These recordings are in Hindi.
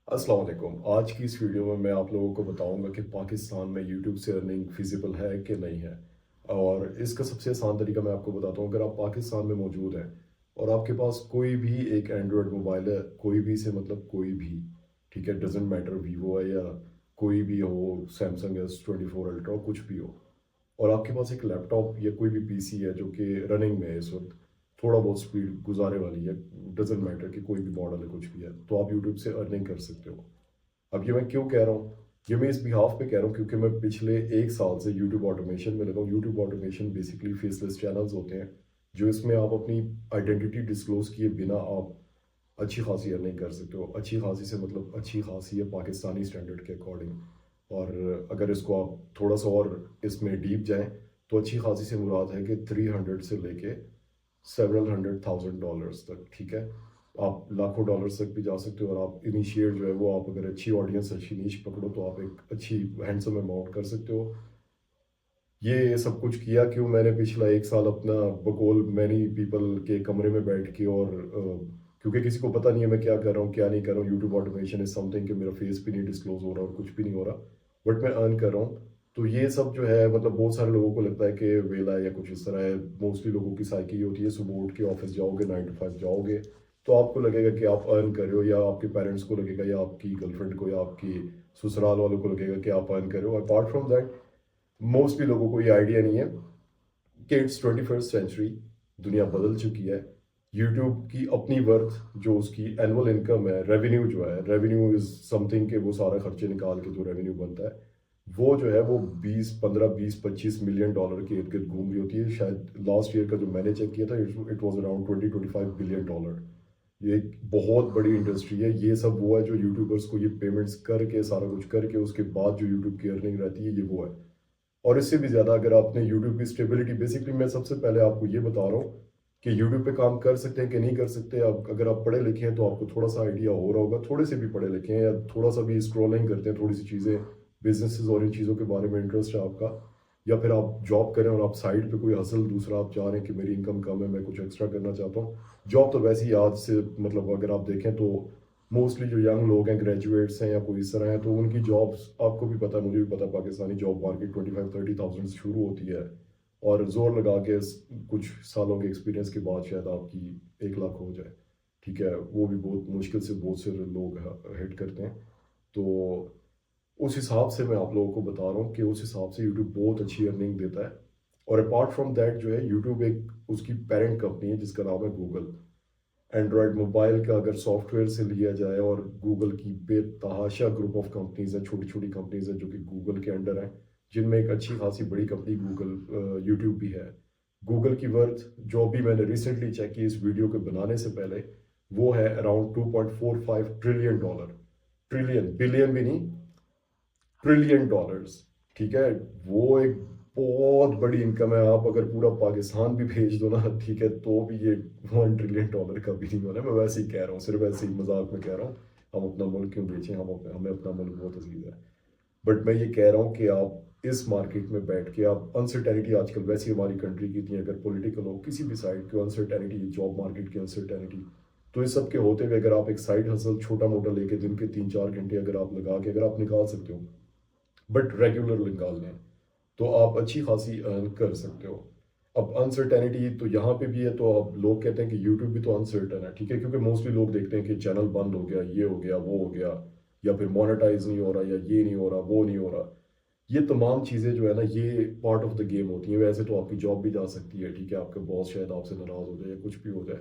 अस्सलाम वालेकुम। आज की इस वीडियो में मैं आप लोगों को बताऊंगा कि पाकिस्तान में यूट्यूब से अर्निंग फिजिबल है कि नहीं है। और इसका सबसे आसान तरीका मैं आपको बताता हूँ। अगर आप पाकिस्तान में मौजूद हैं और आपके पास कोई भी एक एंड्रॉयड मोबाइल है, कोई भी से मतलब कोई भी, ठीक है, डजेंट मैटर, वीवो है या कोई भी हो, सैमसंग S24 अल्ट्रा, कुछ भी हो, और आपके पास एक लैपटॉप या कोई भी पीसी है जो कि रनिंग में है इस वक्त, थोड़ा बहुत स्पीड गुजारे वाली है, डजेंट मैटर कि कोई भी मॉडल है, कुछ भी है, तो आप यूट्यूब से अर्निंग कर सकते हो। अब ये मैं क्यों कह रहा हूँ? ये मैं इस बिहाफ पे कह रहा हूँ क्योंकि मैं पिछले 1 साल से यूट्यूब ऑटोमेशन में लगा हूँ। YouTube automation basically faceless channels होते हैं, जो इसमें आप अपनी आइडेंटिटी डिस्क्लोज किए बिना आप अच्छी खासी अर्निंग कर सकते हो। अच्छी खासी से मतलब अच्छी खासी है पाकिस्तानी स्टैंडर्ड के अकॉर्डिंग। और अगर इसको आप थोड़ा सा और इसमें डीप जाएं तो अच्छी खासी से मुराद है कि 300 से लेके सेवरल हंड्रेड थाउजेंड डॉलर्स तक, ठीक है। आप लाखों डॉलर्स तक भी जा सकते हो, और आप इनिशिएट जो है वो, आप अगर अच्छी ऑडियंस, अच्छी नीश पकड़ो तो आप एक अच्छी हैंडसम अमाउंट कर सकते हो। ये सब कुछ किया क्यों मैंने पिछला 1 साल अपना बकौल मैनी पीपल के कमरे में बैठ के, और क्योंकि किसी को पता नहीं है मैं क्या कर रहा हूँ क्या नहीं कर रहा हूँ। यूट्यूब ऑटोमेशन इज समथिंग कि मेरा फेस भी नहीं डिस्क्लोज हो रहा और कुछ भी नहीं हो रहा, बट मैं अर्न कर रहा हूँ। तो ये सब जो है मतलब बहुत सारे लोगों को लगता है कि वेला है या कुछ इस तरह है। मोस्टली लोगों की साइकी ये होती है, सुबह उठ के ऑफिस जाओगे, 9 to 5 जाओगे, तो आपको लगेगा कि आप अर्न कर रहे हो, या आपके पेरेंट्स को लगेगा, या आपकी गर्लफ्रेंड को, या आपकी ससुराल वालों को लगेगा कि आप अर्न कर रहे हो। अपार्ट फ्रॉम दैट, मोस्टली लोगों को ये आइडिया नहीं है कि इट्स 21st सेंचुरी, दुनिया बदल चुकी है। यूट्यूब की अपनी वर्थ, जो उसकी एनुअल इनकम है, रेवेन्यू जो है, रेवेन्यू इज समथिंग के वो सारा खर्चे निकाल के जो रेवेन्यू बनता है, वो जो है वो 20 15 20 25 मिलियन डॉलर के इर्द गिर्द घूम रही होती है। शायद लास्ट ईयर का जो मैंने चेक किया था, it was around 20 to 25 billion dollar. ये एक बहुत बड़ी इंडस्ट्री है। ये सब वो है जो यूट्यूबर्स को ये पेमेंट्स करके, सारा कुछ करके, उसके बाद जो यूट्यूब की अर्निंग रहती है, ये वो है। और इससे भी ज़्यादा अगर आपने यूट्यूब की स्टेबिलिटी, बेसिकली मैं सबसे पहले आपको ये बता रहा हूँ कि यूट्यूब पे काम कर सकते हैं कि नहीं कर सकते। आप अगर आप पढ़े लिखे हैं तो आपको थोड़ा सा आइडिया हो रहा होगा, थोड़े से भी पढ़े लिखे हैं या थोड़ा सा भी स्क्रॉलिंग करते हैं, थोड़ी सी चीज़ें, बिजनेसेस और इन चीज़ों के बारे में इंटरेस्ट है आपका, या फिर आप जॉब करें और आप साइड पे कोई हसल दूसरा आप चाह रहे हैं कि मेरी इनकम कम है, मैं कुछ एक्स्ट्रा करना चाहता हूँ। जॉब तो वैसे ही आज से मतलब अगर आप देखें तो मोस्टली जो यंग लोग हैं, ग्रेजुएट्स हैं या कोई इस तरह है, तो उनकी जॉब्स, आपको भी पता है, मुझे भी पता है, पाकिस्तानी जॉब मार्केट 25-30 थाउजेंड से शुरू होती है, और जोर लगा के कुछ सालों के एक्सपीरियंस के बाद शायद आपकी 1 लाख हो जाए, ठीक है। वो भी बहुत मुश्किल से बहुत से लोग हिट करते हैं। तो उस हिसाब से मैं आप लोगों को बता रहा हूँ कि उस हिसाब से यूट्यूब बहुत अच्छी अर्निंग देता है। और अपार्ट फ्रॉम दैट जो है, यूट्यूब एक उसकी पेरेंट कंपनी है जिसका नाम है गूगल। एंड्रॉयड मोबाइल का अगर सॉफ्टवेयर से लिया जाए, और गूगल की बेतहाशा ग्रुप ऑफ कंपनीज हैं, छोटी छोटी कंपनीज हैं जो कि गूगल के अंडर हैं, जिनमें एक अच्छी खासी बड़ी कंपनी गूगल यूट्यूब भी है। गूगल की वर्थ, जो भी मैंने रिसेंटली चेक की इस वीडियो के बनाने से पहले, वो है around 2.45 trillion dollar. Trillion, billion भी नहीं, ट्रिलियन डॉलर्स, ठीक है। वो एक बहुत बड़ी इनकम है। आप अगर पूरा पाकिस्तान भी भेज दो ना, ठीक है, तो भी ये 1 ट्रिलियन डॉलर का भी नहीं होना है। मैं वैसे ही कह रहा हूँ, सिर्फ वैसे ही मजाक में कह रहा हूँ। हम अपना मुल्क क्यों बेचें, हमें अपना मुल्क बहुत अजीज है। बट मैं ये कह रहा हूँ कि आप इस मार्केट में बैठ के, आप अनसर्टेनिटी आजकल वैसी हमारी कंट्री की थी, अगर पॉलिटिकल हो किसी भी साइड की अनसर्टेनिटी, जॉब मार्केट की अनसर्टेनिटी, तो इस सब के होते हुए अगर आप एक साइड हसल छोटा मोटा लेके दिन के 3-4 घंटे अगर आप लगा के अगर आप निकाल सकते हो, बट रेगुलर निकाल लें, तो आप अच्छी खासी अर्न कर सकते हो। अब अनसर्टेनिटी तो यहाँ पे भी है, तो अब लोग कहते हैं कि यूट्यूब भी तो अनसर्टन है, ठीक है, क्योंकि मोस्टली लोग देखते हैं कि चैनल बंद हो गया, ये हो गया, वो हो गया, या फिर मोनेटाइज नहीं हो रहा, या ये नहीं हो रहा, वो नहीं हो रहा। ये तमाम चीज़ें जो है ना, ये पार्ट ऑफ द गेम होती हैं। वैसे तो आपकी जॉब भी जा सकती है, ठीक है, आपका बॉस शायद आपसे नाराज़ हो जाए या कुछ भी हो जाए,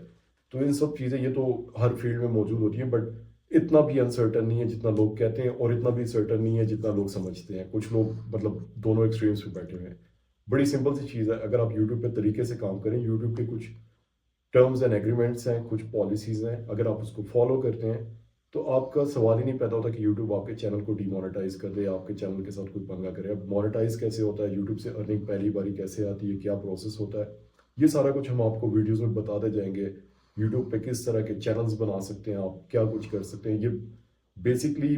तो इन सब चीज़ें ये तो हर फील्ड में मौजूद होती हैं, बट इतना भी अनसर्टन नहीं है जितना लोग कहते हैं, और इतना भी सर्टन नहीं है जितना लोग समझते हैं। कुछ लोग मतलब दोनों एक्सट्रीम्स पे बैठे हुए हैं। बड़ी सिंपल सी चीज़ है, अगर आप यूट्यूब पे तरीके से काम करें, यूट्यूब के कुछ टर्म्स एंड एग्रीमेंट्स हैं, कुछ पॉलिसीज़ हैं, अगर आप उसको फॉलो करते हैं, तो आपका सवाल ही नहीं पैदा होता कि यूट्यूब आपके चैनल को डीमोनेटाइज कर दे या आपके चैनल के साथ कोई पंगा करे। अब मोनेटाइज कैसे होता है, यूट्यूब से अर्निंग पहली बारी कैसे आती है, क्या प्रोसेस होता है, ये सारा कुछ हम आपको वीडियोज़ में बताते जाएंगे। यूट्यूब पे किस तरह के चैनल्स बना सकते हैं आप, क्या कुछ कर सकते हैं, ये बेसिकली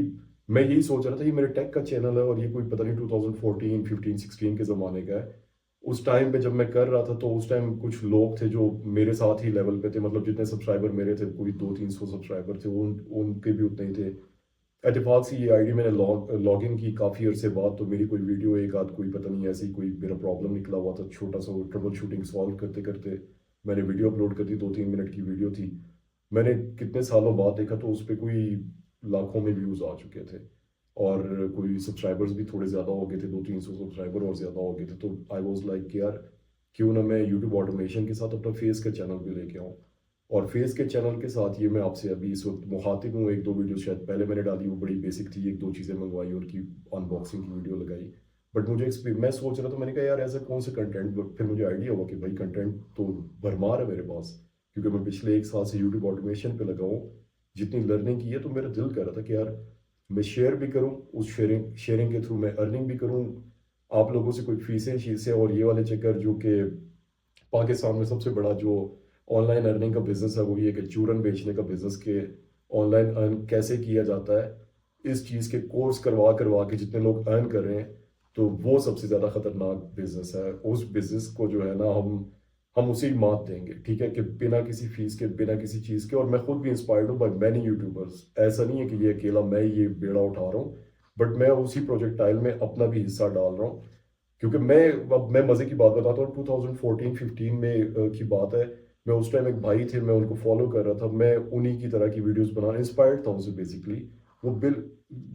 मैं यही सोच रहा था। ये मेरे टेक का चैनल है, और ये कोई पता नहीं 2014 15 16 के ज़माने का है। उस टाइम पे जब मैं कर रहा था, तो उस टाइम कुछ लोग थे जो मेरे साथ ही लेवल पे थे, मतलब जितने सब्सक्राइबर मेरे थे, कोई 200-300 सब्सक्राइबर थे, उनके भी उतने ही थे। इत्तेफाक से ये आईडी मैंने लॉग इन की काफ़ी अरसे बाद, तो मेरी कोई वीडियो एक आध कोई पता नहीं ऐसी कोई मेरा प्रॉब्लम निकला हुआ था, छोटा सा ट्रबल शूटिंग सॉल्व करते करते मैंने वीडियो अपलोड कर दी, 2-3 मिनट की वीडियो थी। मैंने कितने सालों बाद देखा तो उस पर कोई लाखों में व्यूज़ आ चुके थे, और कोई सब्सक्राइबर्स भी थोड़े ज़्यादा हो गए थे, 200-300 सब्सक्राइबर और ज़्यादा हो गए थे। तो आई वॉज लाइक कि यार क्यों ना मैं यूट्यूब ऑटोमेशन के साथ अपना फेस का चैनल भी लेके आऊँ। और फेस के चैनल के साथ ये मैं आपसे अभी इस वक्त मुखातिब हूँ। एक दो वीडियो शायद पहले मैंने डाली, वो बड़ी बेसिक थी, एक दो चीज़ें मंगवाई, उनकी अनबॉक्सिंग की वीडियो लगाई। बट मुझे मैं सोच रहा था, मैंने कहा यार ऐसा कौन सा कंटेंट, फिर मुझे आइडिया हुआ कि भाई कंटेंट तो भरमार है मेरे पास, क्योंकि मैं पिछले 1 साल से यूट्यूब ऑटोमेशन पे लगा हूँ, जितनी लर्निंग की है। तो मेरा दिल कर रहा था कि यार मैं शेयर भी करूँ, उस शेयरिंग शेयरिंग के थ्रू मैं अर्निंग भी करूँ, आप लोगों से कोई फीसें शीसें और ये वाले चक्कर, जो कि पाकिस्तान में सबसे बड़ा जो ऑनलाइन अर्निंग का बिजनेस है वो ये कि चूरन बेचने का बिजनेस, के ऑनलाइन अर्न कैसे किया जाता है, इस चीज़ के कोर्स करवा करवा के जितने लोग अर्न कर रहे हैं, तो वो सबसे ज़्यादा खतरनाक बिजनेस है। उस बिजनेस को जो है ना, हम उसे ही मात देंगे, ठीक है, कि बिना किसी फीस के, बिना किसी चीज़ के। और मैं खुद भी इंस्पायर्ड हूँ बाय मैनी यूट्यूबर्स, ऐसा नहीं है कि ये अकेला मैं ये बेड़ा उठा रहा हूँ, बट मैं उसी प्रोजेक्टाइल में अपना भी हिस्सा डाल रहा हूँ। क्योंकि मैं मज़े की बात बताता हूँ, 2014-15 में की बात है। मैं उस टाइम एक भाई थे, मैं उनको फॉलो कर रहा था, मैं उन्हीं की तरह की वीडियोस बना इंस्पायर्ड था उनसे बेसिकली। वो बिल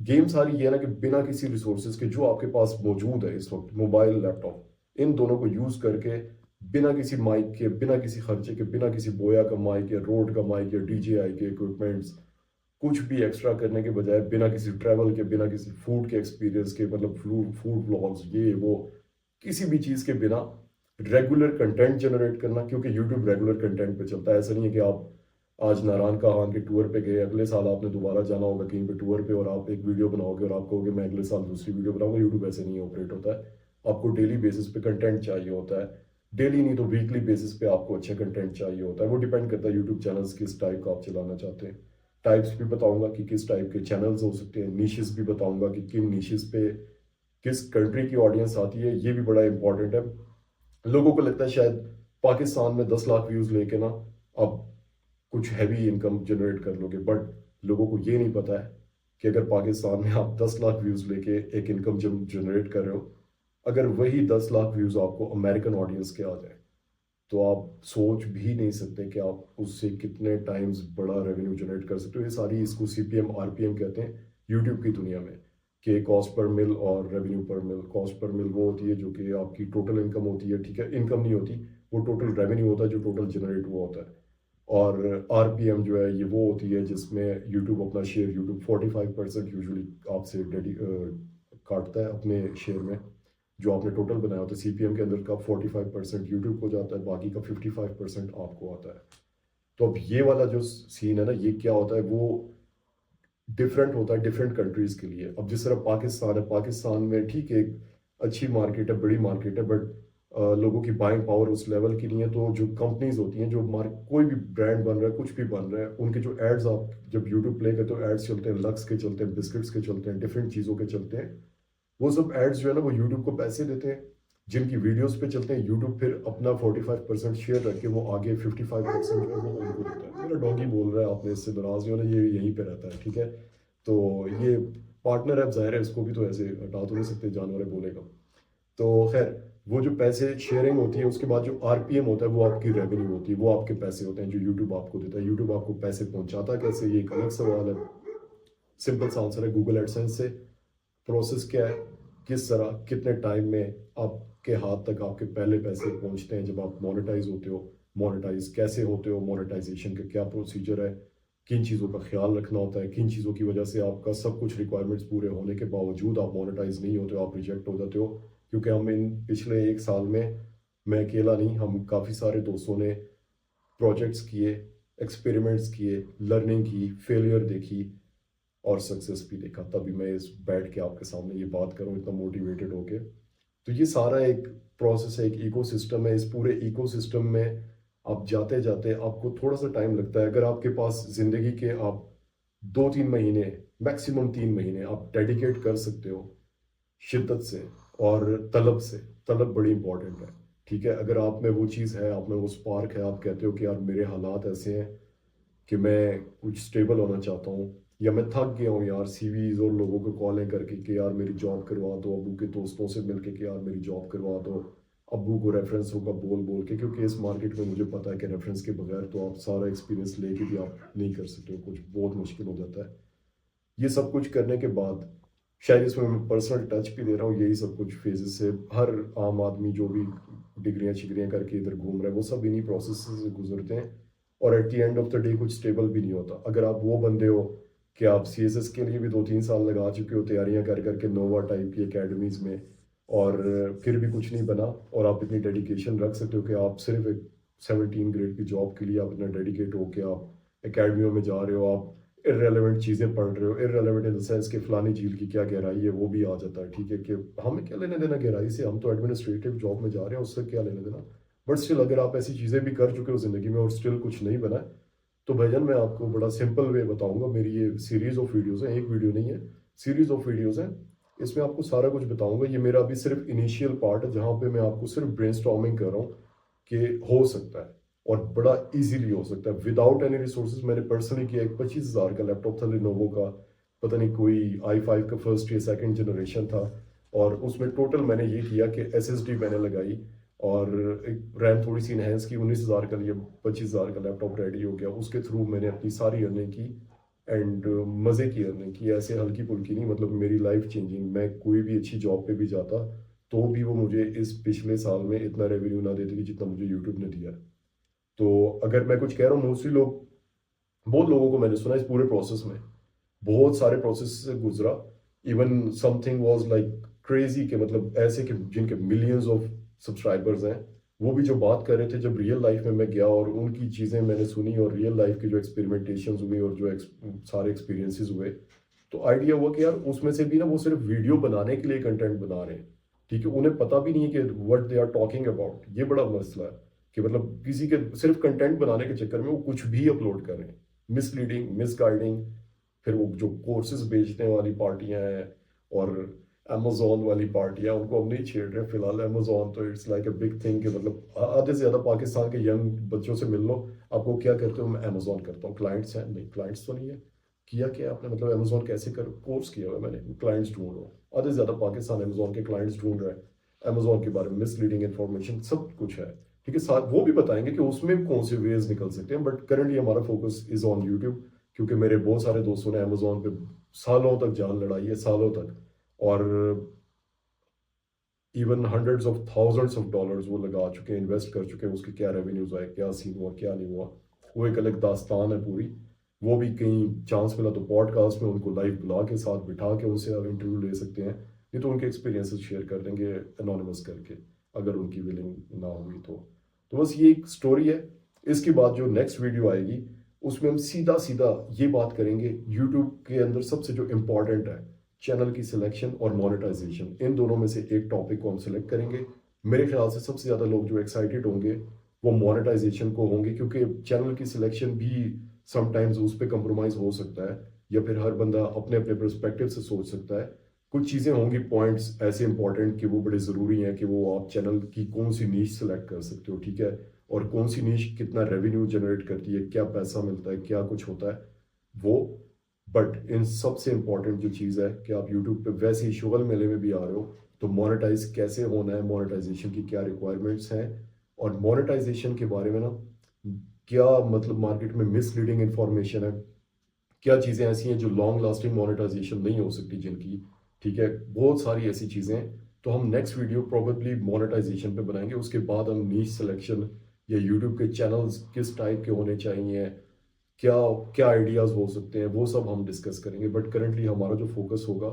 गेम सारी ये है ना कि बिना किसी रिसोर्सेज के जो आपके पास मौजूद है इस वक्त, मोबाइल लैपटॉप, इन दोनों को यूज़ करके, बिना किसी माइक के, बिना किसी खर्चे के, बिना किसी बोया का माइक या रोड का माइक या DJI के इक्विपमेंट्स, कुछ भी एक्स्ट्रा करने के बजाय, बिना किसी ट्रैवल के, बिना किसी फूड के एक्सपीरियंस के, मतलब फूड व्लॉग्स ये वो, किसी भी चीज़ के बिना रेगुलर कंटेंट जनरेट करना। क्योंकि यूट्यूब रेगुलर कंटेंट पे चलता है। ऐसा नहीं है कि आप आज नारायण खान के टूर पे गए, अगले साल आपने दोबारा जाना होगा कहीं पे टूर पे, और आप एक वीडियो बनाओगे और आप कहोगे मैं अगले साल दूसरी वीडियो बनाऊंगा। यूट्यूब ऐसे नहीं ऑपरेट होता है। आपको डेली बेसिस पे कंटेंट चाहिए होता है, डेली नहीं तो वीकली बेसिस पे आपको अच्छा कंटेंट चाहिए होता है। वो डिपेंड करता है यूट्यूब चैनल्स किस टाइप का आप चलाना चाहते हैं। टाइप्स भी बताऊंगा कि किस टाइप के चैनल्स हो सकते हैं, निशेस भी बताऊंगा कि किन निशेस पे किस कंट्री की ऑडियंस आती है, ये भी बड़ा इंपॉर्टेंट है। लोगों को लगता है शायद पाकिस्तान में 10 लाख व्यूज लेके ना आप कुछ हैवी इनकम जनरेट कर लोगे, बट लोगों को ये नहीं पता है कि अगर पाकिस्तान में आप 10 लाख व्यूज लेके एक इनकम जनरेट कर रहे हो, अगर वही 10 लाख व्यूज आपको अमेरिकन ऑडियंस के आ जाए, तो आप सोच भी नहीं सकते कि आप उससे कितने टाइम्स बड़ा रेवेन्यू जनरेट कर सकते हो। ये सारी, इसको CPM RPM कहते हैं यूट्यूब की दुनिया में, कि कॉस्ट पर मिल और रेवेन्यू पर मिल। कॉस्ट पर मिल वो होती है जो कि आपकी टोटल इनकम होती है, ठीक है, इनकम नहीं होती, वो टोटल रेवेन्यू होता है जो टोटल जनरेट हुआ होता है। और RPM जो है ये वो होती है जिसमें यूट्यूब अपना शेयर, यूट्यूब 45% यूजुअली आपसे काटता है अपने शेयर में, जो आपने टोटल बनाया होता है। CPM के अंदर का 45% यूट्यूब को जाता है, बाकी का 55% आपको आता है। तो अब ये वाला जो सीन है ना, ये क्या होता है, वो डिफरेंट होता है डिफरेंट कंट्रीज के लिए। अब जिस तरह पाकिस्तान है, पाकिस्तान में ठीक है एक अच्छी मार्केट है, बड़ी मार्केट है, बट लोगों की बाइंग पावर उस लेवल की नहीं है। तो जो कंपनीज होती हैं, जो कोई भी ब्रांड बन रहा है, कुछ भी बन रहा है, उनके जो एड्स आप जब यूट्यूब प्ले करते हो, एड्स चलते हैं, लक्स के चलते हैं, बिस्किट्स के चलते हैं, डिफरेंट चीज़ों के चलते हैं। वो सब एड्स जो है ना, वो यूट्यूब को पैसे देते हैं, जिनकी वीडियोस पे चलते हैं। यूट्यूब फिर अपना 45% शेयर रख के वो आगे 55% जो है वो उनको देता है। मेरा डॉगी बोल रहा है, आपने इससे नाराज नहीं होना, ये यहीं पे रहता है, ठीक है। तो ये पार्टनर है, अब जाहिर है इसको भी तो ऐसे हटा तो नहीं सकते, जानवर है बोलेगा। तो खैर, वो जो पैसे शेयरिंग होती है, उसके बाद जो RPM होता है वो आपकी रेवेन्यू होती है, वो आपके पैसे होते हैं जो यूट्यूब आपको देता है। यूट्यूब आपको पैसे पहुंचाता कैसे, ये एक अलग सवाल है। सिंपल सा आंसर है, गूगल एडसेंस से। प्रोसेस क्या है, किस तरह, कितने टाइम में आपके हाथ तक आपके पहले पैसे पहुंचते हैं जब आप मोनेटाइज होते हो, मोनेटाइज कैसे होते हो, मोनेटाइजेशन का क्या प्रोसीजर है, किन चीज़ों का ख्याल रखना होता है, किन चीज़ों की वजह से आपका सब कुछ रिक्वायरमेंट्स पूरे होने के बावजूद आप मोनेटाइज नहीं होते हो, आप रिजेक्ट हो जाते हो। क्योंकि हम इन पिछले 1 साल में, मैं अकेला नहीं, हम काफ़ी सारे दोस्तों ने प्रोजेक्ट्स किए, एक्सपेरिमेंट्स किए, लर्निंग की, फेलियर देखी और सक्सेस भी देखा, तभी मैं इस बैठ के आपके सामने ये बात करूं इतना मोटिवेटेड होके। तो ये सारा एक प्रोसेस है, एक इकोसिस्टम है। इस पूरे इकोसिस्टम में आप जाते जाते आपको थोड़ा सा टाइम लगता है। अगर आपके पास ज़िंदगी के आप 2-3 महीने, मैक्सिमम 3 महीने आप डेडिकेट कर सकते हो शिद्दत से और तलब से। तलब बड़ी इंपॉर्टेंट है, ठीक है। अगर आप में वो चीज़ है, आप में वो स्पार्क है, आप कहते हो कि यार मेरे हालात ऐसे हैं कि मैं कुछ स्टेबल होना चाहता हूँ, या मैं थक गया हूँ यार सीवीज और लोगों को कॉलें करके कि यार मेरी जॉब करवा दो, अबू के दोस्तों से मिलके कि यार मेरी जॉब करवा दो, अबू को रेफरेंस होगा बोल बोल के, क्योंकि इस मार्केट में मुझे पता है कि रेफरेंस के बगैर तो आप सारा एक्सपीरियंस लेके भी आप नहीं कर सकते हो, कुछ बहुत मुश्किल हो जाता है। ये सब कुछ करने के बाद शायद इसमें मैं पर्सनल टच भी दे रहा हूँ, यही सब कुछ फेजेस से हर आम आदमी जो भी डिग्रियाँ शिग्रियाँ करके इधर घूम रहा है वो सब इन्हीं प्रोसेस से गुजरते हैं, और at the end of the day कुछ स्टेबल भी नहीं होता। अगर आप वो बंदे हो कि आप CSS के लिए भी 2-3 साल लगा चुके हो तैयारियां कर करके नोवा टाइप की एकेडमीज में, और फिर भी कुछ नहीं बना, और आप इतनी डेडिकेशन रख सकते हो कि आप सिर्फ एक 17 ग्रेड की जॉब के लिए आप इतना डेडिकेट हो कि आप एकेडमियों में जा रहे हो, आप इरेलीवेंट चीज़ें पढ़ रहे हो, इरेलीवेंट इन द सेंस कि फलानी झील की क्या गहराई है वो भी आ जाता है, ठीक है, कि हमें क्या लेने देना गहराई से, हम तो एडमिनिस्ट्रेटिव जॉब में जा रहे हैं, उससे क्या लेने देना। बट स्टिल अगर आप ऐसी चीज़ें भी कर चुके हो ज़िंदगी में और स्टिल कुछ नहीं बना है, तो भाईजान मैं आपको बड़ा सिंपल वे बताऊंगा। मेरी ये सीरीज ऑफ वीडियोस है, एक वीडियो नहीं है, सीरीज ऑफ वीडियोस हैं, इसमें आपको सारा कुछ बताऊंगा। ये मेरा अभी सिर्फ इनिशियल पार्ट है जहाँ पे मैं आपको सिर्फ ब्रेनस्टॉर्मिंग कर रहा हूँ कि हो सकता है और बड़ा इजीली हो सकता है विदाउट एनी रिसोर्सेज। मैंने पर्सनली किया, एक 25,000 का लैपटॉप था लिनोवो का, पता नहीं कोई i5 का फर्स्ट या सेकंड जनरेशन था, और उसमें टोटल मैंने ये किया कि SSD मैंने लगाई और एक रैम थोड़ी सी इनहेंस की, 19,000 का लिए 25,000 का लैपटॉप रेडी हो गया। उसके थ्रू मैंने अपनी सारी अर्निंग की, एंड मज़े की अर्निंग की, ऐसे हल्की फुल्की नहीं, मतलब मेरी लाइफ चेंजिंग। मैं कोई भी अच्छी जॉब पे भी जाता तो भी वो मुझे इस पिछले साल में इतना रेवेन्यू ना देती थी जितना मुझे यूट्यूब ने दिया। तो अगर मैं कुछ कह रहा हूँ, मोस्टली लोग, बहुत लोगों को मैंने सुना इस पूरे प्रोसेस में, बहुत सारे प्रोसेस से गुजरा। Even something was like crazy के, मतलब ऐसे कि जिनके मिलियंस ऑफ सब्सक्राइबर्स हैं, वो भी जो बात कर रहे थे, जब रियल लाइफ में मैं गया और उनकी चीज़ें मैंने सुनी और रियल लाइफ की जो एक्सपेरिमेंटेशंस हुई और जो सारे एक्सपीरियंसेस हुए, तो आइडिया हुआ कि यार उसमें से भी ना वो सिर्फ वीडियो बनाने के लिए कंटेंट बना रहे हैं, ठीक है, उन्हें पता भी नहीं है कि what they are talking about. ये बड़ा मसला है कि मतलब किसी के सिर्फ कंटेंट बनाने के चक्कर में वो कुछ भी अपलोड कर रहे हैं, मिसलीडिंग, मिसगाइडिंग। फिर वो जो कोर्सेज बेचने वाली पार्टियां हैं और अमेजोन वाली पार्टियां, उनको हम नहीं छेड़ रहे फिलहाल। अमेजोन तो it's like a big thing कि मतलब आधे से ज़्यादा पाकिस्तान के यंग बच्चों से मिल लो, आपको क्या करते हो, मैं अमेजोन करता हूँ, क्लाइंट्स हैं, नहीं क्लाइंट्स तो नहीं है, किया क्या आपने, मतलब अमेजोन कैसे कर, कोर्स किया हुआ है मैंने, क्लाइंट्स ढूंढ रहा हूँ। आधे से ज़्यादा पाकिस्तान अमेजोन के क्लाइंट्स ढूंढ रहा है, अमेजोन के बारे में मिसलीडिंग इन्फॉर्मेशन सब कुछ है, ठीक है। साथ वो भी बताएंगे कि उसमें कौन से वेज निकल सकते हैं, बट करंटली हमारा फोकस इज ऑन यूट्यूब, क्योंकि मेरे बहुत सारे दोस्तों ने अमेजोन पे सालों तक जान लड़ाई है, सालों तक, और even hundreds of thousands of dollars वो लगा चुके हैं, इन्वेस्ट कर चुके हैं, उसके क्या रेवेन्यूज आए, क्या सीन हुआ, क्या नहीं हुआ, वो एक अलग दास्तान है पूरी। वो भी कहीं चांस मिला तो पॉडकास्ट में उनको लाइव बुला के साथ बिठा के उनसे आप इंटरव्यू ले सकते हैं, नहीं तो उनके एक्सपीरियंसेस शेयर कर देंगे एनोनिमस करके, अगर उनकी विलिंग ना हुई तो बस ये एक स्टोरी है। इसके बाद जो नेक्स्ट वीडियो आएगी उसमें हम सीधा सीधा ये बात करेंगे यूट्यूब के अंदर सबसे जो इम्पोर्टेंट है, चैनल की सिलेक्शन और मोनेटाइजेशन, इन दोनों में से एक टॉपिक को हम सिलेक्ट करेंगे। मेरे ख्याल से सबसे ज़्यादा लोग जो एक्साइटेड होंगे वो मोनेटाइजेशन को होंगे, क्योंकि चैनल की सिलेक्शन भी समटाइम्स उस पर कंप्रोमाइज़ हो सकता है, या फिर हर बंदा अपने अपने परस्पेक्टिव से सोच सकता है। कुछ चीज़ें होंगी, पॉइंट्स ऐसे इंपॉर्टेंट कि वो बड़े ज़रूरी हैं कि वो आप चैनल की कौन सी नीश सेलेक्ट कर सकते हो, ठीक है, और कौन सी नीश कितना रेवेन्यू जनरेट करती है, क्या पैसा मिलता है, क्या कुछ होता है वो। बट इन सबसे इंपॉर्टेंट जो चीज़ है कि आप यूट्यूब पे वैसे ही शुगल मेले में भी आ रहे हो, तो मोनेटाइज कैसे होना है, मोनेटाइजेशन की क्या रिक्वायरमेंट्स हैं, और मोनेटाइजेशन के बारे में ना क्या मतलब मार्केट में मिसलीडिंग इंफॉर्मेशन है, क्या चीज़ें ऐसी हैं जो लॉन्ग लास्टिंग मोनेटाइजेशन नहीं हो सकती जिनकी, ठीक है, बहुत सारी ऐसी चीज़ें हैं। तो हम नेक्स्ट वीडियो प्रोबेबली मोनेटाइजेशन पे बनाएंगे, उसके बाद हम नीश सिलेक्शन या यूट्यूब के चैनल्स किस टाइप के होने चाहिए, क्या क्या आइडियाज़ हो सकते हैं, वो सब हम डिस्कस करेंगे। बट करंटली हमारा जो फोकस होगा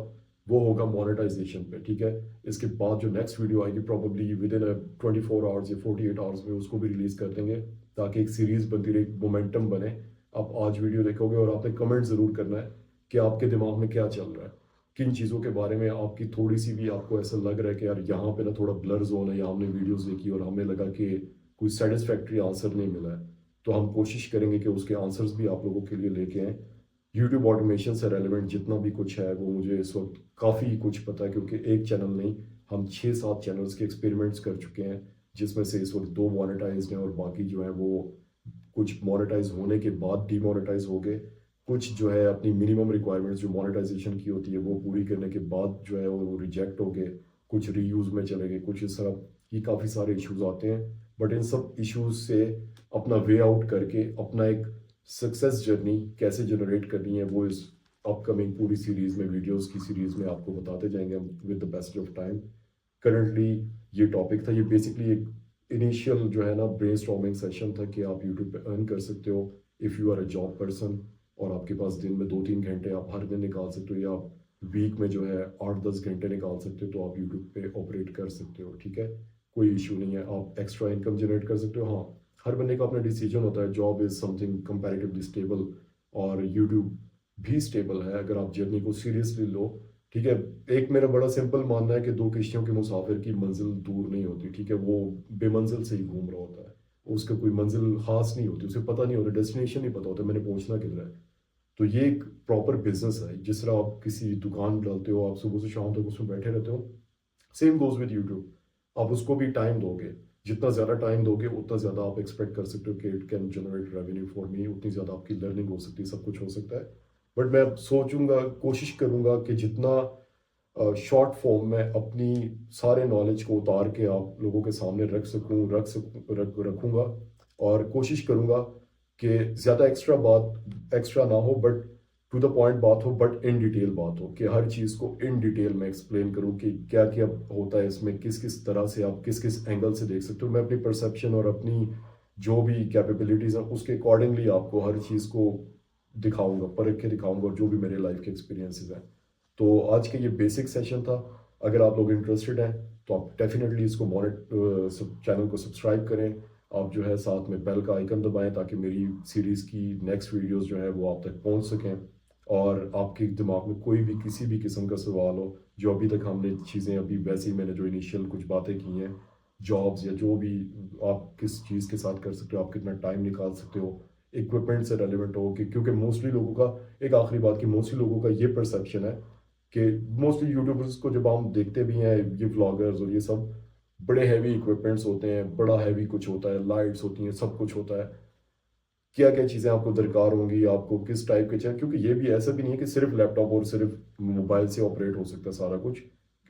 वो होगा मोनेटाइजेशन पे, ठीक है। इसके बाद जो नेक्स्ट वीडियो आएगी प्रोबेबली विद इन 24 आवर्स या 48 आवर्स में उसको भी रिलीज़ कर देंगे, ताकि एक सीरीज़ बनती रहे, मोमेंटम बने। आप आज वीडियो देखोगे और आपने कमेंट ज़रूर करना है कि आपके दिमाग में क्या चल रहा है, किन चीज़ों के बारे में आपकी थोड़ी सी भी आपको ऐसा लग रहा है कि यार यहाँ पे ना थोड़ा ब्लर जोन है, या हमने वीडियोस देखी और हमें लगा कि कोई सेटिस्फैक्ट्री आंसर नहीं मिला है, तो हम कोशिश करेंगे कि उसके आंसर्स भी आप लोगों के लिए लेके आएँ। यूट्यूब ऑटोमेशन से रेलिवेंट जितना भी कुछ है वो मुझे इस वक्त काफ़ी कुछ पता है, क्योंकि एक चैनल नहीं, हम 6-7 चैनल्स के एक्सपेरिमेंट्स कर चुके हैं, जिसमें से इस वक्त 2 मोनेटाइज हैं और बाकी जो है वो कुछ मोनेटाइज होने के बाद डीमोनेटाइज हो गए। कुछ जो है अपनी मिनिमम रिक्वायरमेंट्स जो मोनेटाइजेशन की होती है वो पूरी करने के बाद जो है वो रिजेक्ट हो गए, कुछ रीयूज़ में चले गए, कुछ इस तरह की काफ़ी सारे इश्यूज आते हैं। बट इन सब इश्यूज से अपना वे आउट करके अपना एक सक्सेस जर्नी कैसे जनरेट करनी है वो इस अपकमिंग पूरी सीरीज़ में, वीडियोस की सीरीज़ में आपको बताते जाएंगे with the best of time. Currently ये टॉपिक था, ये बेसिकली एक इनिशियल जो है ना ब्रेनस्टॉर्मिंग सेशन था कि आप यूट्यूब पे अर्न कर सकते हो if you are a job person, और आपके पास दिन में 2-3 घंटे आप हर दिन निकाल सकते हो, या आप वीक में जो है 8-10 घंटे निकाल सकते हो, तो आप यूट्यूब पे ऑपरेट कर सकते हो। ठीक है, कोई इशू नहीं है, आप एक्स्ट्रा इनकम जनरेट कर सकते हो। हाँ, हर बंदे का अपना डिसीजन होता है, job is something comparatively stable और यूट्यूब भी स्टेबल है अगर आप जर्नी को सीरियसली लो। ठीक है, एक मेरा बड़ा सिंपल मानना है कि दो किश्तियों के मुसाफिर की मंजिल दूर नहीं होती। ठीक है, वो बेमंजिल से ही घूम रहा होता है, उसका कोई मंजिल खास नहीं होती, उसे पता नहीं होता, डेस्टिनेशन नहीं पता होता मैंने पहुंचना किधर है। तो ये एक प्रॉपर बिजनेस है, जिस तरह आप किसी दुकान डालते हो, आप सुबह से शाम तक उसमें बैठे रहते हो, सेम गोज विद यूट्यूब। आप उसको भी टाइम दोगे, जितना ज़्यादा टाइम दोगे उतना ज़्यादा आप एक्सपेक्ट कर सकते हो कि it can generate revenue for me, उतनी ज़्यादा आपकी लर्निंग हो सकती है, सब कुछ हो सकता है। बट मैं सोचूंगा, कोशिश करूंगा कि जितना शॉर्ट फॉर्म में अपनी सारे नॉलेज को उतार के आप लोगों के सामने रखूंगा, और कोशिश करूंगा कि ज़्यादा एक्स्ट्रा ना हो, बट टू द पॉइंट बात हो, बट इन डिटेल बात हो, कि हर चीज़ को इन डिटेल में एक्सप्लेन करूँ कि क्या क्या होता है इसमें, किस किस तरह से आप किस किस एंगल से देख सकते हो। मैं अपनी परसेप्शन और अपनी जो भी कैपेबिलिटीज़ हैं उसके अकॉर्डिंगली आपको हर चीज़ को दिखाऊंगा, परख के दिखाऊंगा, और जो भी मेरे लाइफ के एक्सपीरियंसेस हैं। तो आज के ये बेसिक सेशन था। अगर आप लोग इंटरेस्टेड हैं तो आप डेफिनेटली इसको चैनल को सब्सक्राइब करें, आप जो है साथ में बेल का आइकन दबाएं ताकि मेरी सीरीज़ की नेक्स्ट वीडियोस जो है वो आप तक पहुंच सकें। और आपके दिमाग में कोई भी किसी भी किस्म का सवाल हो, जो अभी तक हमने चीज़ें अभी वैसे ही मैंने जो इनिशियल कुछ बातें की हैं, जॉब्स या जो भी आप किस चीज़ के साथ कर सकते हो, आप कितना टाइम निकाल सकते हो, इक्विपमेंट से रेलिवेंट हो, कि क्योंकि मोस्टली लोगों का एक आखिरी बात, कि मोस्टली लोगों का ये परसेप्शन है कि मोस्टली यूट्यूबर्स को जब हम देखते भी हैं, ये व्लॉगर्स और ये सब, बड़े हैवी इक्विपमेंट्स होते हैं, बड़ा हैवी कुछ होता है, लाइट्स होती हैं, सब कुछ होता है, क्या क्या चीज़ें आपको दरकार होंगी, आपको किस टाइप के चाहिए, क्योंकि ये भी ऐसा भी नहीं है कि सिर्फ लैपटॉप और सिर्फ मोबाइल से ऑपरेट हो सकता है सारा कुछ,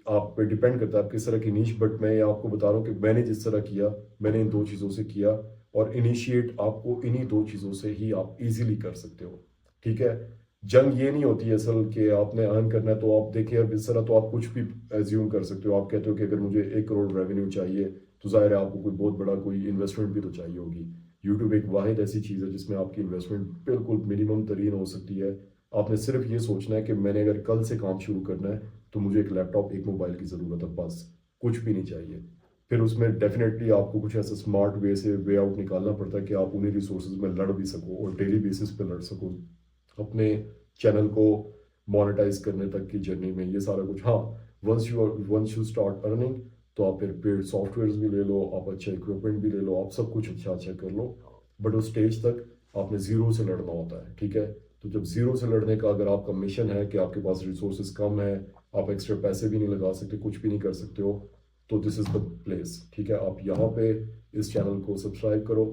आप पे डिपेंड करता है आप किस तरह की नीश। बट मैं ये आपको बता रहा हूँ कि मैंने जिस तरह किया, मैंने इन दो चीज़ों से किया, और इनिशिएट आपको इन्हीं दो चीज़ों से ही आप इजीली कर सकते हो। ठीक है, जंग ये नहीं होती है असल कि आपने अर्न करना है तो आप देखिए, अब इस तरह तो आप कुछ भी एज्यूम कर सकते हो, आप कहते हो कि अगर मुझे 1 करोड़ रेवेन्यू चाहिए तो जाहिर है आपको कोई बहुत बड़ा कोई इन्वेस्टमेंट भी तो चाहिए होगी। यूट्यूब एक वाहिद ऐसी चीज़ है जिसमें आपकी इन्वेस्टमेंट बिल्कुल मिनिमम तरीन हो सकती है। आपने सिर्फ ये सोचना है कि मैंने अगर कल से काम शुरू करना है तो मुझे एक लैपटॉप, एक मोबाइल की ज़रूरत है, बस कुछ भी नहीं चाहिए। फिर उसमें डेफिनेटली आपको कुछ ऐसा स्मार्ट वे से वे आउट निकालना पड़ता है कि आप उन्हीं रिसोर्सेज में लड़ भी सको और डेली बेसिस पे लड़ सको अपने चैनल को मोनेटाइज करने तक की जर्नी में, ये सारा कुछ। हाँ, वंस यू स्टार्ट अर्निंग तो आप फिर पेड सॉफ्टवेयर भी ले लो, आप अच्छा इक्विपमेंट भी ले लो, आप सब कुछ अच्छा अच्छा कर लो, बट उस स्टेज तक आपने ज़ीरो से लड़ना होता है। ठीक है, तो जब ज़ीरो से लड़ने का अगर आपका मिशन है कि आपके पास रिसोर्सेज कम है, आप एक्स्ट्रा पैसे भी नहीं लगा सकते, कुछ भी नहीं कर सकते हो, तो दिस इज़ द प्लेस। ठीक है, आप यहाँ पे इस चैनल को सब्सक्राइब करो,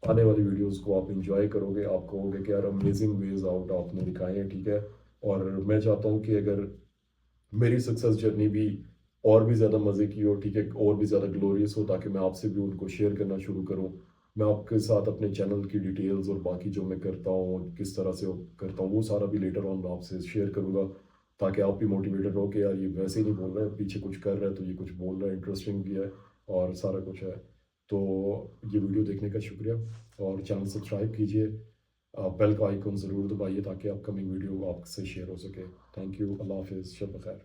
आने वाली वीडियोस को आप इंजॉय करोगे, आप कहोगे कि यार अमेजिंग वेज आउट आपने दिखाए हैं। ठीक है, और मैं चाहता हूँ कि अगर मेरी सक्सेस जर्नी भी और भी ज़्यादा मज़े की हो, ठीक है, और भी ज़्यादा ग्लोरियस हो, ताकि मैं आपसे भी उनको शेयर करना शुरू करूँ। मैं आपके साथ अपने चैनल की डिटेल्स और बाकी जो मैं करता हूँ, किस तरह से करता हूँ, वो सारा भी लेटर ऑन आपसे शेयर करूँगा, ताकि आप भी मोटिवेटेड हो कि यार ये वैसे ही नहीं बोल रहा है, पीछे कुछ कर रहा है, तो ये कुछ बोल रहा है, इंटरेस्टिंग भी है और सारा कुछ है। तो ये वीडियो देखने का शुक्रिया, और चैनल सब्सक्राइब कीजिए, बेल का आइकन ज़रूर दबाइए ताकि अपकमिंग वीडियो आपसे शेयर हो सके। थैंक यू, अल्लाह हाफिज़, शब बखैर।